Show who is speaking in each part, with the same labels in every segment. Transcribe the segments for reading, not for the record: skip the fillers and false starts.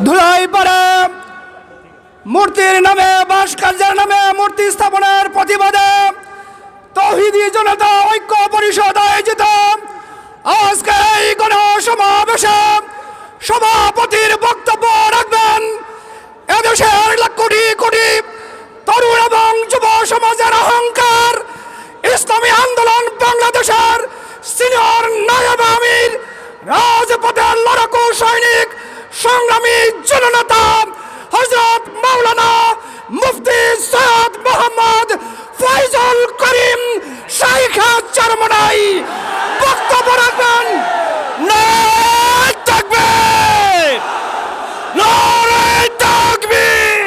Speaker 1: ধুলাই পড়ে মূর্তির নামে ভাস্কর্যের নামে মূর্তি স্থাপনের প্রতিবাদে তৌহিদি জনতা ঐক্য পরিষদ আয়োজিত আজকে এই গণসমাবেশে সভাপতির বক্তব্য রাখবেন এদেশের কোটি কোটি তরুণ এবং যুব সমাজের অহংকার ইসলামী আন্দোলন বাংলাদেশের সিনিয়র নায়েব আমির রাজপথের লড়াকু সৈনিক সংগ্রামী জননেতা হযরত মাওলানা মুফতি সৈয়দ মোহাম্মদ ফয়জুল করিম শাইখ চরমনাই বক্তব্য রাখবেন। নারে তাকবীর, নারে তাকবীর।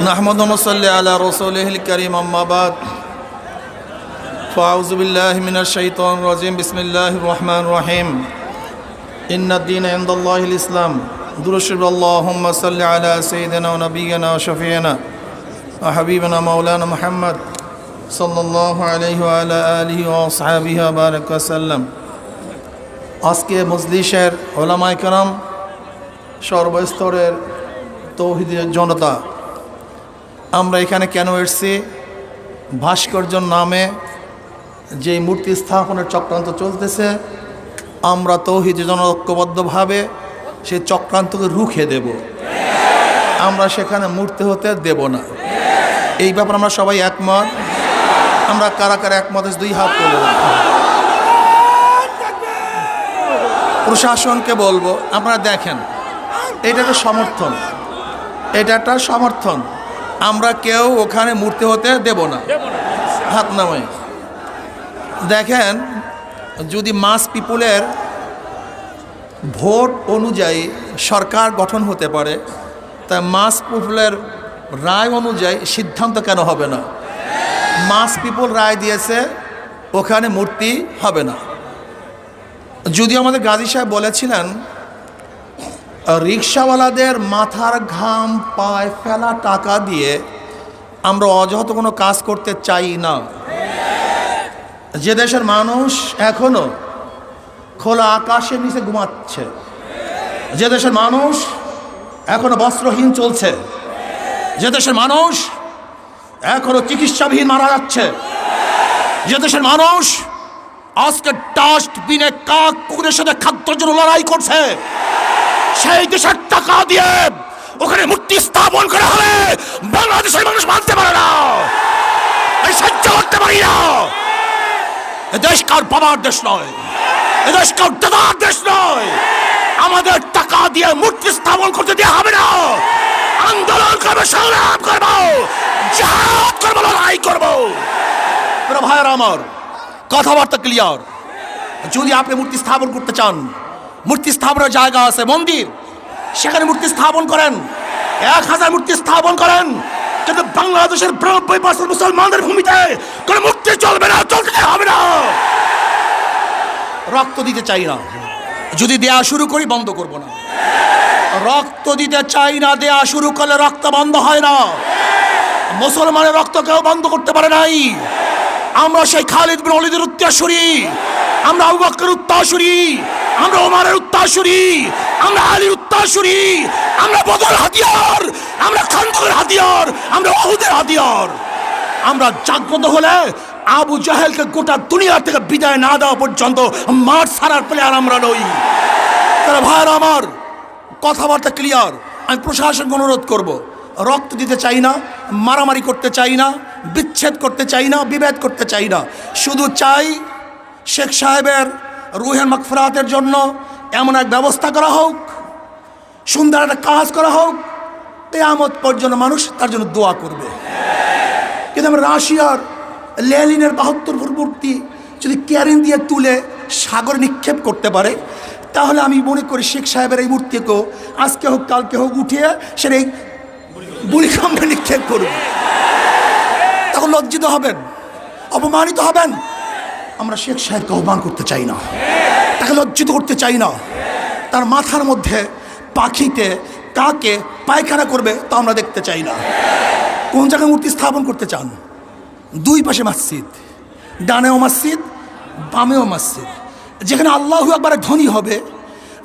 Speaker 2: نحمد ونصلي على رسوله الكريم أما بعد فأعوذ بالله من الشيطان الرجيم بسم الله الرحمن الرحيم إن الدين عند الله الإسلام درشد اللهم صل على سيدنا ونبينا وشفيعنا وحبيبنا مولانا محمد صلى الله عليه وعلى آله وأصحابه وبارك وسلم আজকে মজলিসের ওলামায়ে কেরাম সর্বস্তরের তৌহিদি জনতা আমরা এখানে কেন এসেছি? ভাস্কর্যের নামে যে মূর্তি স্থাপনের চক্রান্ত চলতেছে, আমরা তৌহিদি ঐক্যবদ্ধভাবে সেই চক্রান্তকে রুখে দেব। আমরা সেখানে মূর্তি হতে দেব না। এই ব্যাপারে আমরা সবাই একমত। আমরা কারা কারা একমত দুই হাত তুলে প্রশাসনকে বলবো, আপনারা দেখেন এটা একটা সমর্থন, এটা একটা সমর্থন। আমরা কেউ ওখানে মূর্তি হতে দেব না। হাত নামাই দেখেন, যদি মাস পিপুলের ভোট অনুযায়ী সরকার গঠন হতে পারে, তাই মাস পিপুলের রায় অনুযায়ী সিদ্ধান্ত কেন হবে না? মাস পিপুল রায় দিয়েছে ওখানে মূর্তি হবে না। যদি আমাদের গাজী সাহেব বলেছিলেন রিক্সাওয়ালাদের মাথার ঘাম পায়ে ফেলা টাকা দিয়ে আমরা অযথা কোনো কাজ করতে চাই না। যে দেশের মানুষ এখনো খোলা আকাশের নিচে ঘুমাচ্ছে, যে দেশের মানুষ এখনো বস্ত্রহীন চলছে, যে দেশের মানুষ এখনো চিকিৎসাবিহীন মারা যাচ্ছে, যে দেশের মানুষ আজকে ডাস্টবিনে কাক কুকুরের সাথে খাদ্যের জন্য লড়াই করছে, সেই দেশের টাকা দিয়ে ওখানে মূর্তি স্থাপন করা হলে বাংলাদেশের মানুষ মানতে পারে না, সহ্য করতে পারি না। এদেশ কার বাবার দেশ নয়, এদেশ কার দাদার দেশ নয়। আমাদের টাকা দিয়ে মূর্তি স্থাপন করতে দেওয়া হবে না। আন্দোলন করবো, সংগ্রাম করবো, জিহাদ করবো, লড়াই করবো। ভাইয়ের আমার কথাবার্তা ক্লিয়ার। যদি আপনি মূর্তি স্থাপন করতে চান, মূর্তি স্থাপনের জায়গা আছে, মন্দির, সেখানে মূর্তি স্থাপন করেন, 1000 মূর্তি স্থাপন করেন, কিন্তু বাংলাদেশের 92% মুসলমানদের ভূমিতে কোনো মূর্তি চলবে না, চলতে হবে না। রক্ত দিতে চাই না, যদি দেয়া শুরু করি বন্ধ করব না। রক্ত দিতে চাই না, দেয়া শুরু করলে রক্ত বন্ধ হয় না। মুসলমানের রক্ত কেউ বন্ধ করতে পারে নাই। আমরা সেই খালিদ বিন ওয়ালিদের উত্তরসূরি, আমরা আবু বকরের উত্তরসূরি, আমরা ওমরের উত্তরসূরি, আমরা আলীর উত্তরসূরি, আমরা বদর হাতিয়ার, আমরা খান্দকের হাতিয়ার, আমরা উহুদের হাতিয়ার। আমরা জাগ্রত হলে আবু জাহেলকে গোটা দুনিয়া থেকে বিদায় না দেওয়া পর্যন্ত মাঠ ছাড়ার প্লেয়ার আমরা নই। তারা ভাইয়েরা আমার কথাবার্তা ক্লিয়ার। আমি প্রশাসনকে অনুরোধ করব, রক্ত দিতে চাই না, মারামারি করতে চাই না, বিচ্ছেদ করতে চাই না, বিভেদ করতে চাই না। শুধু চাই শেখ সাহেবের রুহের মাগফিরাতের জন্য এমন এক ব্যবস্থা করা হোক, সুন্দর একটা কাজ করা হোক, কিয়ামত পর্যন্ত মানুষ তার জন্য দোয়া করবে। কিন্তু আমরা রাশিয়ার লেনিনের 72 ফুট মূর্তি যদি ক্যারিন দিয়ে তুলে সাগরে নিক্ষেপ করতে পারে, তাহলে আমি মনে করি শেখ সাহেবের এই মূর্তিকেও আজকে হোক কালকে হোক উঠিয়ে সেটা এই বুড়িগঙ্গা নিক্ষেপ করবে। তখন লজ্জিত হবেন, অপমানিত হবেন। আমরা শেখ সাহেবকে আহ্বান করতে চাই না, তাকে লজ্জিত করতে চাই না। তার মাথার মধ্যে পাখিতে কাকে পায়খানা করবে তা আমরা দেখতে চাই না। কোন জায়গায় মূর্তি স্থাপন করতে চান? দুই পাশে মসজিদ, ডানেও মসজিদ বামেও মসজিদ। যেখানে আল্লাহু আকবার ধ্বনি হবে,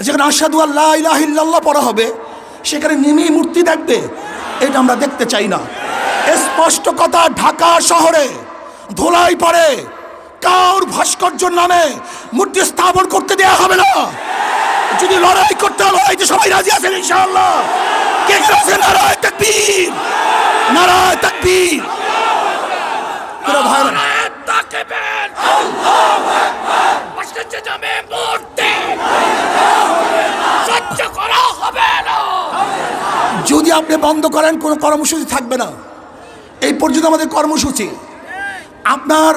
Speaker 2: যেখানে আশহাদু আল্লা ইলাহা ইল্লাল্লাহ পড়া হবে, সেখানে নেমেই মূর্তি দেখবে, এটা আমরা দেখতে চাই না। স্পষ্ট কথা, ঢাকা শহরে ধুলাই পড়ে কাউর ভাস্কর্যের নামে মূর্তি স্থাপন করতে দেওয়া হবে না। যদি লড়াই করতে হয়, লড়াইতে সবাই রাজি আছেন ইনশাআল্লাহ? কে কে আছেন? নারায়ে তাকবীর, নারায়ে তাকবীর। পুরো ভাইরা যদি আপনি বন্ধ করেন, কোনো কর্মসূচি থাকবে না। এই পর্যন্ত আমাদের কর্মসূচি। আপনার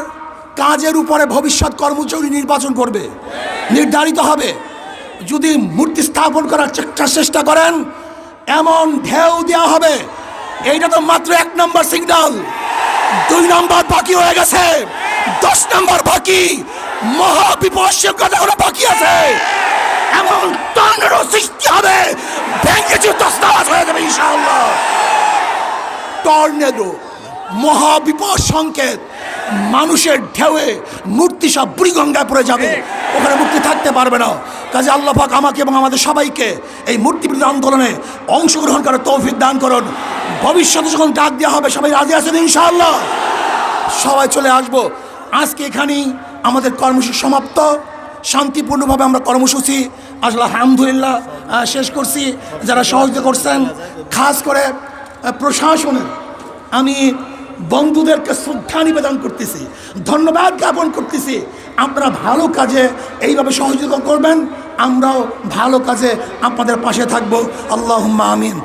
Speaker 2: কাজের উপরে ভবিষ্যৎ কর্মসূচি নির্বাচন করবে, নির্ধারিত হবে। যদি মূর্তি স্থাপন করার চেষ্টা করেন, এমন ঢেউ দেওয়া হবে। এইটা তো মাত্র 1 নম্বর সিগন্যাল, 2 নম্বর বাকি হয়ে গেছে, 10 নম্বর বাকি। মহাবিপর্যয় কথা বাকি আছে। এমন টর্নেডো সৃষ্টি হবে, ভেঙে তছনছ হয়ে যাবে ইনশাআল্লাহ। টর্নেডো, মহাবিপদ সংকেত, মানুষের ঢেউয়ে মূর্তি সব বুড়িগঙ্গায় পড়ে যাবে, ওখানে মূর্তি থাকতে পারবে না। কাজে আল্লাহ পাক আমাকে এবং আমাদের সবাইকে এই মূর্তি বিরোধী আন্দোলনে অংশগ্রহণ করার তৌফিক দান করুন। ভবিষ্যতে যখন ডাক দেওয়া হবে, সবাই রাজি আছেন ইনশাআল্লাহ? সবাই চলে আসবো। আজকে এখানেই আমাদের কর্মসূচি সমাপ্ত। শান্তিপূর্ণভাবে আমরা কর্মসূচি আসলে আলহামদুলিল্লাহ শেষ করছি। যারা সহযোগিতা করছেন, খাস করে প্রশাসনের আমি বন্ধুদেরকে শ্রদ্ধা নিবেদন করতেছি, ধন্যবাদ জ্ঞাপন করতেছি। আপনারা ভালো কাজে এইভাবে সহযোগিতা করবেন, আমরাও ভালো কাজে আপনাদের পাশে থাকবো। আল্লাহুম্মা আমিন।